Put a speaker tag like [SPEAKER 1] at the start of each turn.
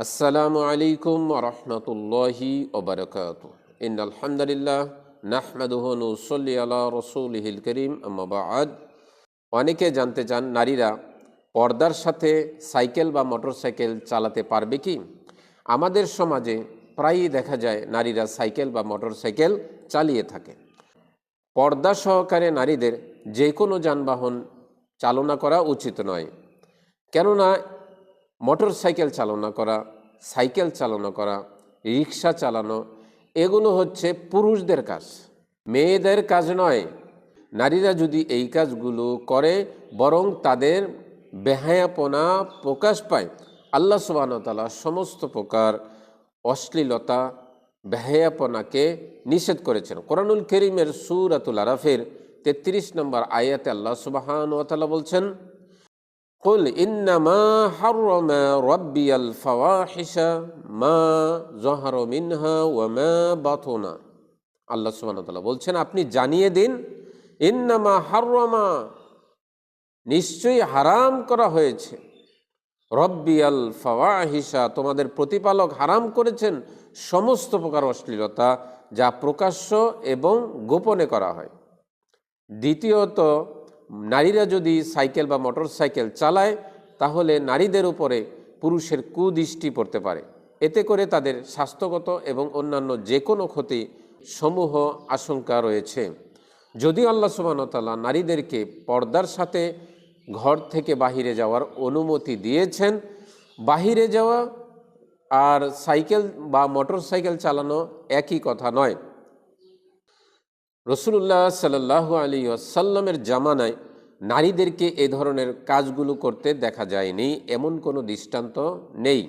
[SPEAKER 1] আসসালামু আলাইকুম ওয়া রাহমাতুল্লাহি ওয়া বারাকাতুহু। ইন্নাল হামদুলিল্লাহ নাহমাদুহু ওয়া নুসাল্লি আলা রাসূলিহিল কারীম, আম্মা বা'দ। অনেকে জানতে চান নারীরা পর্দার সাথে সাইকেল বা মোটরসাইকেল চালাতে পারবে কি? আমাদের সমাজে প্রায়ই দেখা যায় নারীরা সাইকেল বা মোটরসাইকেল চালিয়ে থাকে। পর্দা সহকারে নারীদের যে কোনো যানবাহন চালনা করা উচিত নয়, কেননা মোটরসাইকেল চালনা করা, সাইকেল চালনা করা, রিক্সা চালানো এগুলো হচ্ছে পুরুষদের কাজ, মেয়েদের কাজ নয়। নারীরা যদি এই কাজগুলো করে বরং তাদের বেহায়াপনা প্রকাশ পায়। আল্লাহ সুবহানাহু ওয়া তাআলা সমস্ত প্রকার অশ্লীলতা, বেহায়াপনাকে নিষেধ করেছেন। কোরআনুল কারীমের সূরাতুল আরাফের 33 নম্বর আয়াতে আল্লাহ সুবহানাহু ওয়া তাআলা বলছেন, কুল ইন্নামা হাররামা রাব্বিয়াল ফাওয়াহিশা মা যাহারা মিনহা ওয়া মা বাতুনা। আল্লাহ সুবহানাহু ওয়া তাআলা বলছেন, আপনি জানিয়ে দিন, ইন্নামা হাররামা, নিশ্চয়ই হারাম করা হয়েছে, রব্বিয়াল ফাওয়াহিশা, তোমাদের প্রতিপালক হারাম করেছেন সমস্ত প্রকার অশ্লীলতা যা প্রকাশ্য এবং গোপনে করা হয়। দ্বিতীয়ত, নারীরা যদি সাইকেল বা মোটর সাইকেল চালায় তাহলে নারীদের উপরে পুরুষের কুদৃষ্টি পড়তে পারে। এতে করে তাদের স্বাস্থ্যগত এবং অন্যান্য যে কোনো ক্ষতি সমূহ আশঙ্কা রয়েছে। যদিও আল্লাহ সুবহানাহু ওয়া তাআলা নারীদেরকে পর্দার সাথে ঘর থেকে বাহিরে যাওয়ার অনুমতি দিয়েছেন, বাহিরে যাওয়া আর সাইকেল বা মোটর সাইকেল চালানো একই কথা নয়। রাসূলুল্লাহ সাল্লাল্লাহু আলাইহি ওয়াসাল্লামের জামানায় নারীদেরকে এ ধরনের কাজগুলো করতে দেখা যায়নি, এমন কোনো দৃষ্টান্ত নেই।